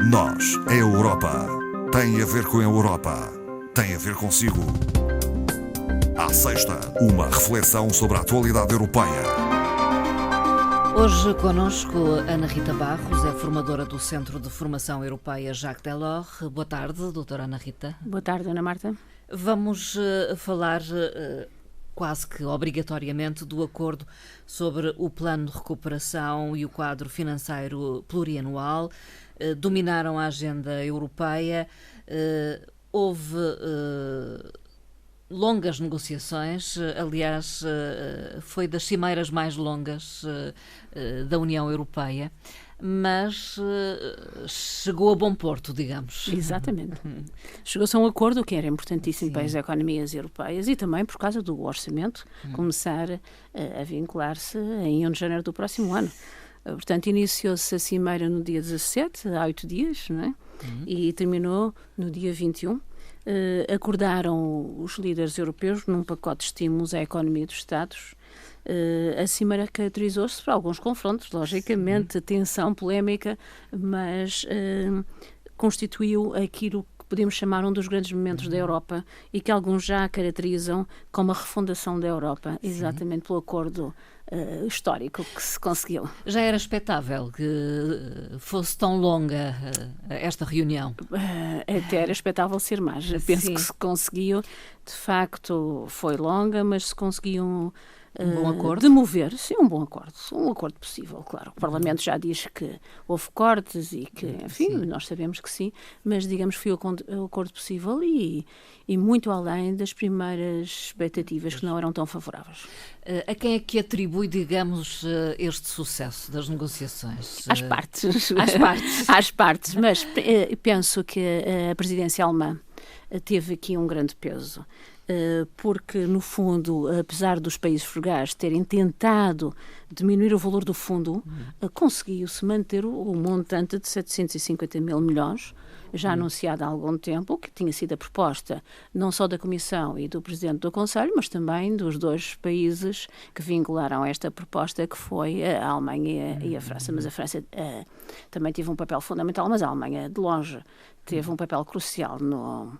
Nós, a Europa, tem a ver com a Europa, tem a ver consigo. À sexta, uma reflexão sobre a atualidade europeia. Hoje connosco Ana Rita Barros, é formadora do Centro de Formação Europeia Jacques Delors. Boa tarde, doutora Ana Rita. Boa tarde, Ana Marta. Vamos falar quase que obrigatoriamente do acordo sobre o plano de recuperação e o quadro financeiro plurianual. Dominaram a agenda europeia, houve longas negociações, aliás, foi das cimeiras mais longas da União Europeia, mas chegou a bom porto, digamos. Exatamente. Chegou-se a um acordo que era importantíssimo para as economias europeias e também por causa do orçamento começar a vincular-se em 1 de janeiro do próximo ano. Portanto, iniciou-se a cimeira no dia 17, há 8 dias, não é? E terminou no dia 21. Acordaram os líderes europeus num pacote de estímulos à economia dos Estados. A cimeira caracterizou-se por alguns confrontos, logicamente, tensão, polémica, mas constituiu aquilo que podemos chamar um dos grandes momentos da Europa e que alguns já caracterizam como a refundação da Europa, exatamente pelo acordo histórico que se conseguiu. Já era expectável que fosse tão longa esta reunião? Até era expectável ser mais. Penso que se conseguiu, de facto foi longa, mas se conseguiu bom acordo? demover, sim, um bom acordo. Um acordo possível, claro. O Parlamento já diz que houve cortes e que, enfim, nós sabemos que sim, mas digamos que foi o acordo possível e muito além das primeiras expectativas que não eram tão favoráveis. A quem é que atribui, digamos, este sucesso das negociações? Às partes. Às partes. Às partes, mas penso que a presidência alemã teve aqui um grande peso. Porque, no fundo, apesar dos países frugais terem tentado diminuir o valor do fundo, conseguiu-se manter o montante de 750 mil milhões, já anunciado há algum tempo, que tinha sido a proposta não só da Comissão e do Presidente do Conselho, mas também dos dois países que vincularam esta proposta, que foi a Alemanha e a França. Mas a França também teve um papel fundamental, mas a Alemanha, de longe, teve um papel crucial no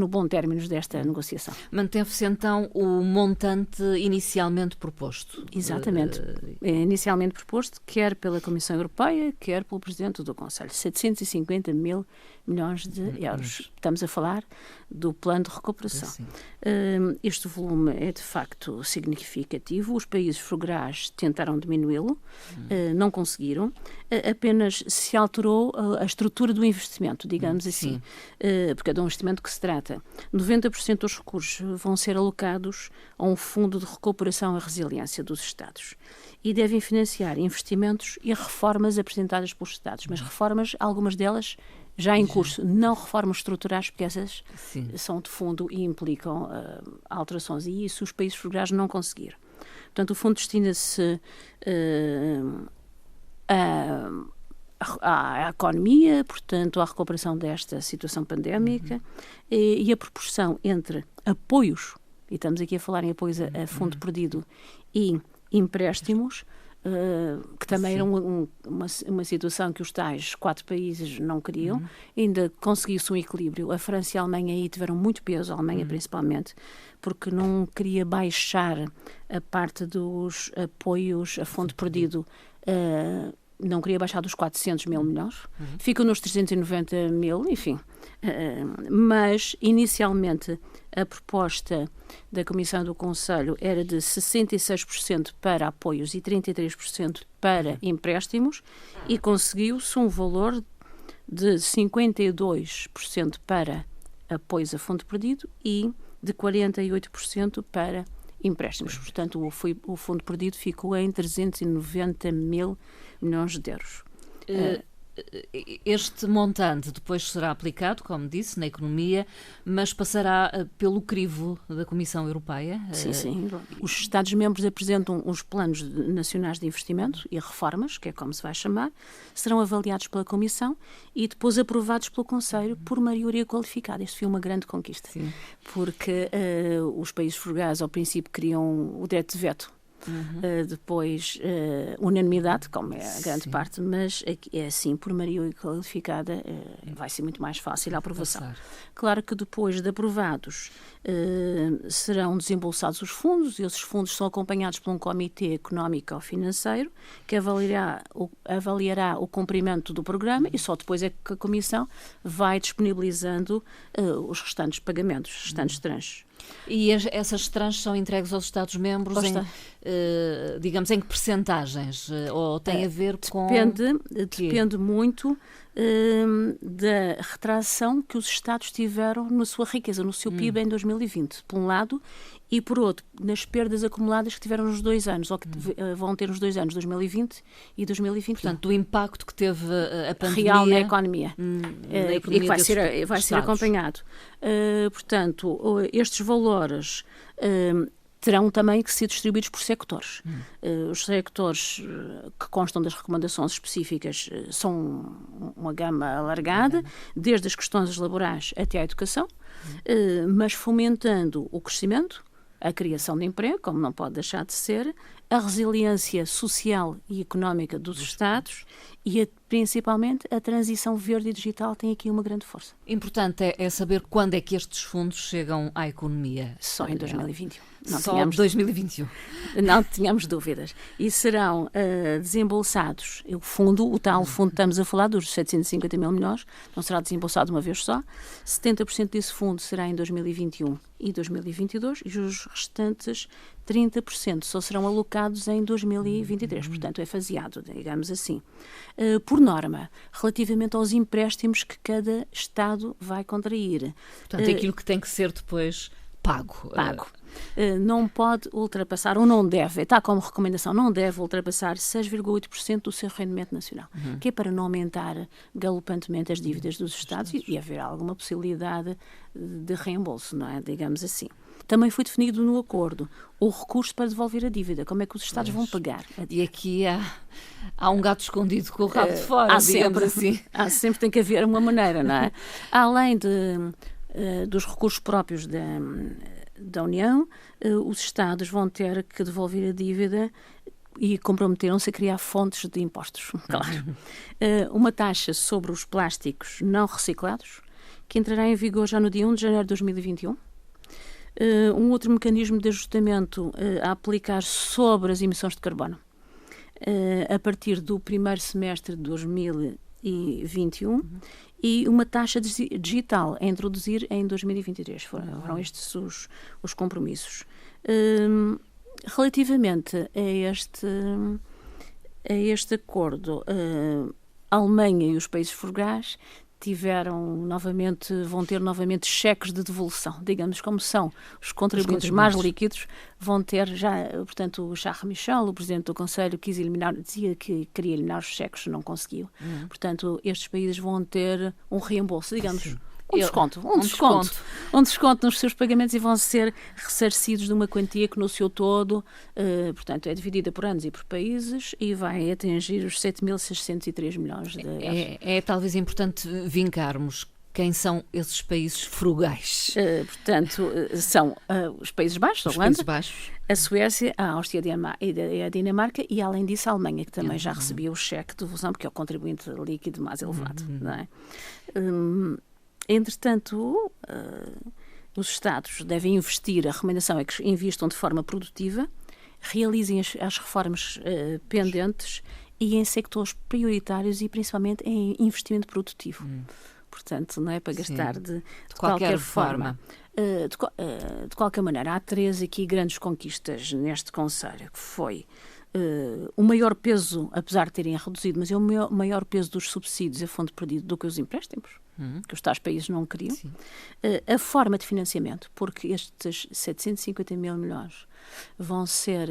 bom términos desta negociação. Manteve-se então o montante inicialmente proposto? Exatamente. Inicialmente proposto, quer pela Comissão Europeia, quer pelo Presidente do Conselho. 750 mil milhões de euros. Estamos a falar do plano de recuperação. Este volume é, de facto, significativo. Os países frugais tentaram diminuí-lo, não conseguiram. Apenas se alterou a estrutura do investimento, digamos assim. Porque é de um investimento que se trata. 90% dos recursos vão ser alocados a um fundo de recuperação e resiliência dos Estados e devem financiar investimentos e reformas apresentadas pelos Estados, mas reformas, algumas delas já em curso, não reformas estruturais, porque essas são de fundo e implicam alterações, e isso os países frugais não conseguiram. Portanto, o fundo destina-se à economia, portanto, à recuperação desta situação pandémica, e a proporção entre apoios, e estamos aqui a falar em apoios a fundo perdido, e empréstimos, que também era uma situação que os tais 4 países não queriam, ainda conseguiu-se um equilíbrio. A França e a Alemanha aí tiveram muito peso, a Alemanha principalmente, porque não queria baixar a parte dos apoios a fundo perdido, não queria baixar dos 400 mil milhões, ficam nos 390 mil, enfim. Mas, inicialmente, a proposta da Comissão do Conselho era de 66% para apoios e 33% para empréstimos, e conseguiu-se um valor de 52% para apoios a fundo perdido e de 48% para empréstimos. Portanto, o fundo perdido ficou em 390 mil milhões de euros. Este montante depois será aplicado, como disse, na economia, mas passará pelo crivo da Comissão Europeia? Sim. Os Estados-membros apresentam os planos nacionais de investimento e reformas, que é como se vai chamar, serão avaliados pela Comissão e depois aprovados pelo Conselho por maioria qualificada. Isto foi uma grande conquista, porque os países frugais, ao princípio, queriam o direito de veto depois unanimidade, como é a grande parte, mas é assim, por maioria qualificada, vai ser muito mais fácil a aprovação. Claro que depois de aprovados serão desembolsados os fundos, e esses fundos são acompanhados por um comitê económico ou financeiro que avaliará o cumprimento do programa, e só depois é que a Comissão vai disponibilizando os restantes pagamentos, os restantes tranches. E essas tranches são entregues aos Estados-membros digamos, em que percentagens? Ou tem a ver com... Depende muito da retração que os Estados tiveram na sua riqueza, no seu PIB em 2020, por um lado, e por outro, nas perdas acumuladas que tiveram nos 2 anos, ou que vão ter nos 2 anos, 2020 e 2021. Portanto, do impacto que teve a pandemia... Real na economia. E que vai ser acompanhado. Portanto, estes valores... terão também que ser distribuídos por sectores. Os sectores que constam das recomendações específicas são uma gama alargada, desde as questões laborais até à educação, mas fomentando o crescimento, a criação de emprego, como não pode deixar de ser, a resiliência social e económica dos Estados e, principalmente, a transição verde e digital tem aqui uma grande força. Importante é saber quando é que estes fundos chegam à economia. Só em 2021. Só 2021. Não tínhamos dúvidas. E serão desembolsados, o tal fundo que estamos a falar, dos 750 mil milhões, não será desembolsado uma vez só. 70% desse fundo será em 2021 e 2022 e os restantes 30% só serão alocados em 2023. Portanto, é faseado, digamos assim. Por norma, relativamente aos empréstimos que cada Estado vai contrair. Portanto, aquilo que tem que ser depois pago. Não pode ultrapassar, ou não deve, está como recomendação, não deve ultrapassar 6,8% do seu rendimento nacional, que é para não aumentar galopantemente as dívidas dos Estados e haver alguma possibilidade de reembolso, não é? Digamos assim. Também foi definido no acordo o recurso para devolver a dívida, como é que os Estados vão pagar. E aqui há um gato escondido com o rabo de fora, digamos assim. Sempre tem que haver uma maneira, não é? Além dos recursos próprios da União, os Estados vão ter que devolver a dívida e comprometeram-se a criar fontes de impostos, claro. Uma taxa sobre os plásticos não reciclados, que entrará em vigor já no dia 1 de janeiro de 2021. Um outro mecanismo de ajustamento a aplicar sobre as emissões de carbono a partir do primeiro semestre de 2021 e uma taxa digital a introduzir em 2023. Foram estes os compromissos. Relativamente a este acordo, a Alemanha e os países frugais vão ter novamente cheques de devolução, digamos, como são os contribuintes mais líquidos, vão ter já, portanto, o Charles Michel, o Presidente do Conselho, dizia que queria eliminar os cheques, não conseguiu. Portanto, estes países vão ter um reembolso, digamos, um desconto nos seus pagamentos e vão ser ressarcidos de uma quantia que no seu todo, portanto, é dividida por anos e por países e vai atingir os 7.603 milhões de euros. É talvez importante vincarmos quem são esses países frugais. Portanto, são os Países Baixos, a Holanda, a Suécia, a Áustria e a Dinamarca e, além disso, a Alemanha, que também já recebia o cheque de devolução, porque é o contribuinte líquido mais elevado. Não é? Entretanto, os Estados devem investir, a recomendação é que investam de forma produtiva, realizem as reformas pendentes e em sectores prioritários e principalmente em investimento produtivo. Portanto, não é para gastar de qualquer forma. De qualquer maneira, há 3 aqui grandes conquistas neste Conselho, que foi o maior peso, apesar de terem reduzido, mas é o maior peso dos subsídios a fundo perdido do que os empréstimos, que os tais países não queriam. A forma de financiamento, porque estes 750 mil milhões vão ser,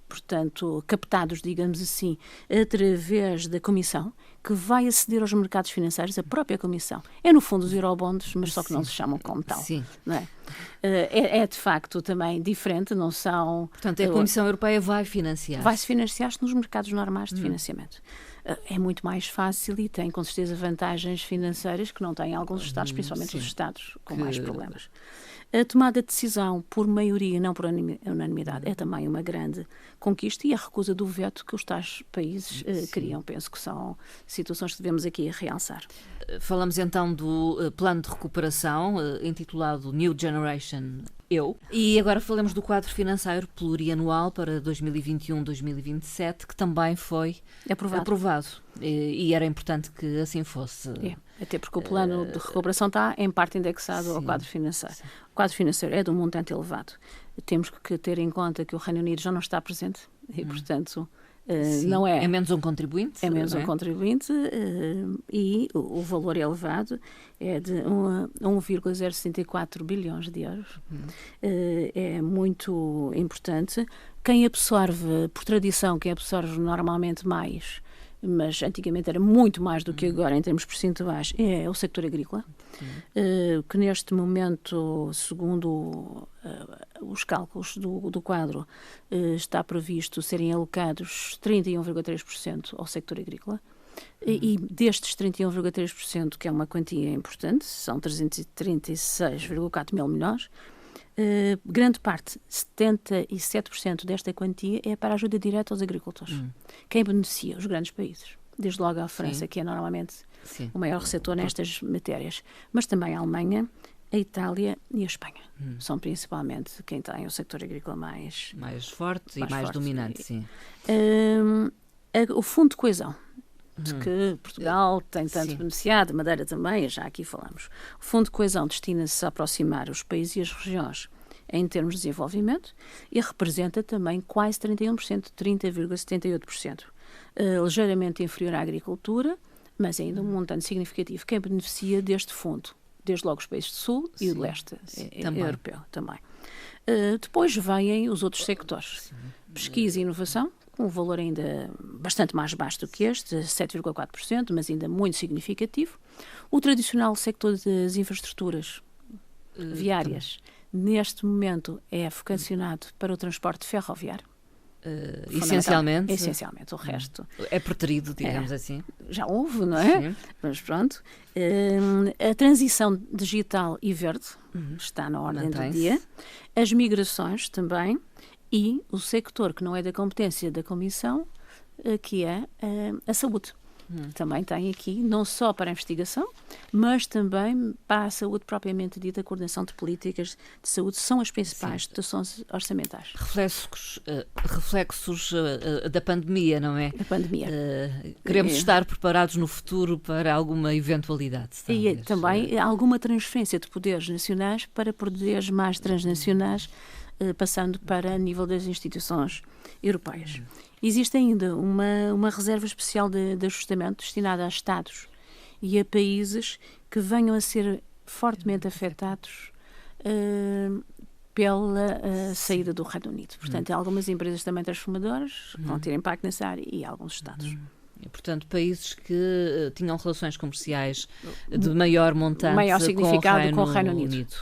portanto, captados, digamos assim, através da Comissão, que vai aceder aos mercados financeiros, a própria Comissão. É, no fundo, os eurobonds, mas só que não se chamam como tal. Não é? É de facto também diferente, não são... Portanto, a Comissão Europeia vai financiar. Vai-se financiar-se nos mercados normais de financiamento. É muito mais fácil e tem com certeza vantagens financeiras que não têm alguns Estados, principalmente os Estados com mais problemas. A tomada de decisão por maioria, não por unanimidade, é também uma grande conquista, e a recusa do veto que os tais países queriam. Penso que são situações que devemos aqui realçar. Falamos então do plano de recuperação, intitulado New Generation EU. E agora falamos do quadro financeiro plurianual para 2021-2027, que também foi aprovado. E era importante que assim fosse. Até porque o plano de recuperação está em parte indexado ao quadro financeiro. Sim. O quadro financeiro é de um montante elevado. Temos que ter em conta que o Reino Unido já não está presente e, portanto, não é... É menos um contribuinte. É menos um contribuinte e o valor elevado é de 1,064 bilhões de euros. É muito importante. Quem absorve, por tradição, quem absorve normalmente mais, mas antigamente era muito mais do que agora em termos percentuais, é o sector agrícola, que neste momento, segundo os cálculos do quadro, está previsto serem alocados 31,3% ao sector agrícola. E destes 31,3%, que é uma quantia importante, são 336,4 mil milhões, grande parte, 77% desta quantia é para a ajuda direta aos agricultores. Quem beneficia? Os grandes países. Desde logo a França, que é normalmente o maior receptor nestas matérias. Mas também a Alemanha, a Itália e a Espanha. São principalmente quem tem o sector agrícola mais forte e mais dominante. Sim. O Fundo de Coesão, de que Portugal tem tanto beneficiado, Madeira também, já aqui falamos. O Fundo de Coesão destina-se a aproximar os países e as regiões em termos de desenvolvimento e representa também quase 31%, 30,78%. Ligeiramente inferior à agricultura, mas ainda um montante significativo. Quem beneficia deste fundo? Desde logo os países do Sul e do Leste europeu também. Depois vêm os outros sectores. Pesquisa e inovação, com um valor ainda bastante mais baixo do que este, 7,4%, mas ainda muito significativo. O tradicional sector das infraestruturas viárias, neste momento, é vocacionado para o transporte ferroviário. Essencialmente. O resto é preterido, digamos assim. Já houve, não é? Sim. Mas pronto. A transição digital e verde está na ordem do dia. As migrações também. E o sector que não é da competência da Comissão, que é a saúde. Também tem aqui, não só para a investigação, mas também para a saúde propriamente dita, a coordenação de políticas de saúde, são as principais dotações orçamentais. Reflexos da pandemia, não é? Da pandemia. Queremos estar preparados no futuro para alguma eventualidade. Talvez. E também alguma transferência de poderes nacionais para poderes mais transnacionais, passando para nível das instituições europeias. Existe ainda uma reserva especial de ajustamento destinada a Estados e a países que venham a ser fortemente afetados pela saída do Reino Unido. Portanto, algumas empresas também transformadoras vão ter impacto nessa área e alguns Estados. E, portanto, países que tinham relações comerciais de maior montante, maior significado com o Reino Unido.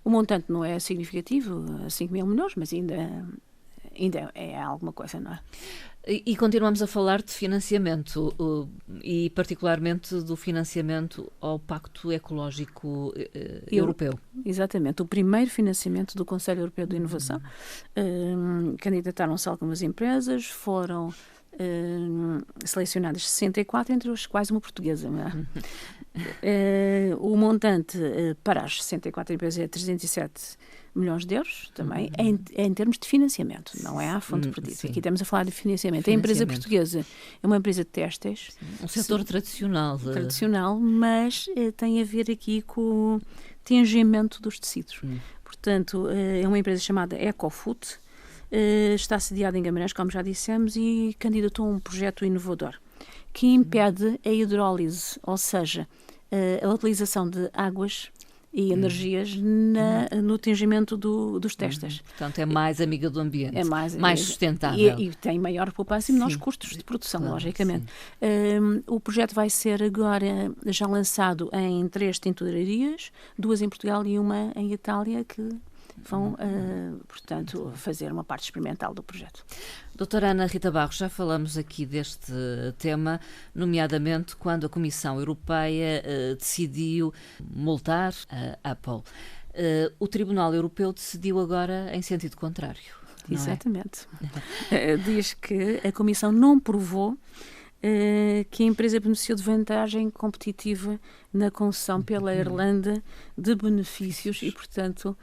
O montante não é significativo, 5 mil milhões, mas ainda é alguma coisa, não é? E continuamos a falar de financiamento e particularmente do financiamento ao Pacto Ecológico Europeu. Exatamente. O primeiro financiamento do Conselho Europeu de Inovação. Candidataram-se algumas empresas, foram selecionadas 64, entre as quais uma portuguesa. Não é? O montante para as 64 empresas é 307 milhões de euros, também, em termos de financiamento, não é a fundo perdido. Aqui estamos a falar de financiamento. A empresa portuguesa é uma empresa de têxteis. Um setor tradicional. Mas tem a ver aqui com o tingimento dos tecidos. Portanto, é uma empresa chamada Ecofood, está sediada em Guimarães, como já dissemos, e candidatou a um projeto inovador que impede a hidrólise, ou seja, a utilização de águas e energias no tingimento dos testes. Portanto, é mais amiga do ambiente, é mais sustentável. E tem maior poupança e menores custos de produção, claro, logicamente. O projeto vai ser agora já lançado em 3 tinturarias, 2 em Portugal e uma em Itália, que vão, portanto, fazer uma parte experimental do projeto. Doutora Ana Rita Barros, já falamos aqui deste tema, nomeadamente quando a Comissão Europeia decidiu multar a Apple. O Tribunal Europeu decidiu agora em sentido contrário. Exatamente. Diz que a Comissão não provou que a empresa beneficiou de vantagem competitiva na concessão pela Irlanda de benefícios e, portanto,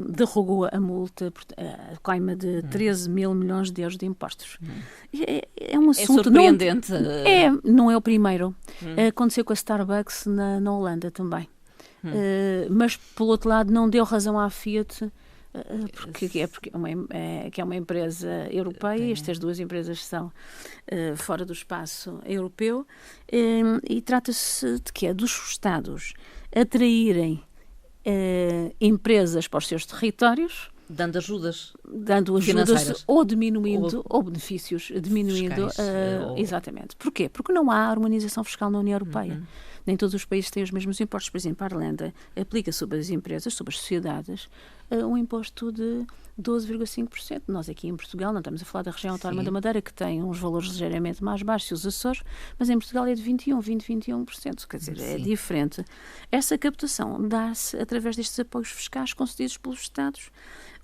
derrogou a multa, a coima de 13 mil milhões de euros de impostos. É um assunto... É surpreendente. Não é o primeiro. Aconteceu com a Starbucks na Holanda também. Mas, pelo outro lado, não deu razão à Fiat, porque é uma empresa europeia, estas 2 empresas são fora do espaço europeu, e trata-se de quê? Dos Estados atraírem empresas para os seus territórios, dando ajudas ou diminuindo, ou benefícios diminuindo, exatamente. Porquê? Porque não há harmonização fiscal na União Europeia. Nem todos os países têm os mesmos impostos. Por exemplo, a Irlanda aplica sobre as empresas, sobre as sociedades, um imposto de 12,5%. Nós aqui em Portugal, não estamos a falar da região autónoma da Madeira, que tem uns valores ligeiramente mais baixos, e os Açores, mas em Portugal é de 21%. Quer dizer, é diferente. Essa captação dá-se através destes apoios fiscais concedidos pelos Estados,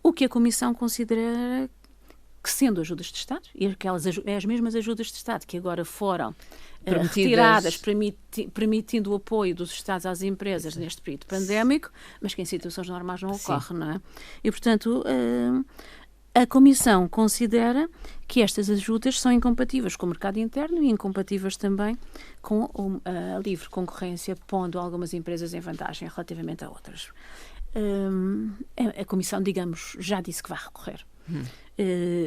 o que a Comissão considera que, sendo ajudas de Estado, e as mesmas ajudas de Estado que agora foram retiradas, permitindo o apoio dos Estados às empresas neste período pandémico, mas que em situações normais não ocorre, não é? E, portanto, a Comissão considera que estas ajudas são incompatíveis com o mercado interno e incompatíveis também com a livre concorrência, pondo algumas empresas em vantagem relativamente a outras. A Comissão, digamos, já disse que vai recorrer.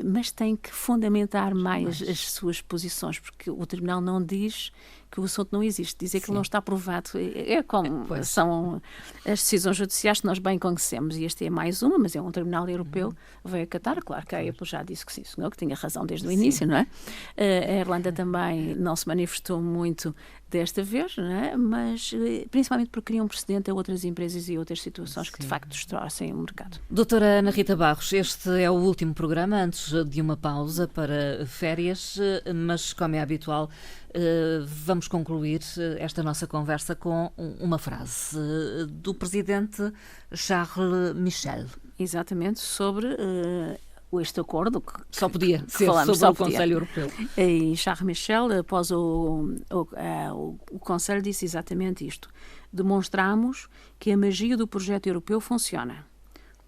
Mas tem que fundamentar mais as suas posições, porque o Tribunal não diz que o assunto não existe, dizer que ele não está aprovado. É como são as decisões judiciais que nós bem conhecemos, e este é mais uma, mas é um Tribunal Europeu, vai acatar. Claro que a Apple já disse que sim, senhor, que tinha razão desde o início, não é? A Irlanda também não se manifestou muito desta vez, não é? Mas principalmente porque cria um precedente a outras empresas e outras situações que de facto distorcem o mercado. Doutora Ana Rita Barros, este é o último programa antes de uma pausa para férias, mas como é habitual, vamos concluir esta nossa conversa com uma frase do Presidente Charles Michel. Exatamente, sobre este acordo que só podia ser falamos, sobre o Conselho Europeu. E Charles Michel, após o Conselho, disse exatamente isto: demonstramos que a magia do projeto europeu funciona,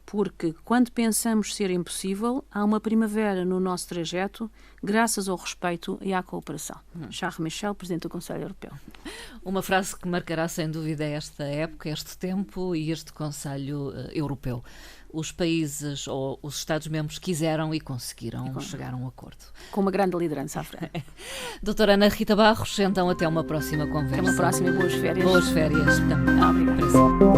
porque quando pensamos ser impossível, há uma primavera no nosso trajeto, graças ao respeito e à cooperação. Charles Michel, Presidente do Conselho Europeu. Uma frase que marcará sem dúvida esta época, este tempo e este Conselho Europeu. Os países ou os Estados-membros quiseram e conseguiram chegar a um acordo. Com uma grande liderança à frente. Doutora Ana Rita Barros, então até uma próxima conversa. Até uma próxima e boas férias. Boas férias também. Obrigada.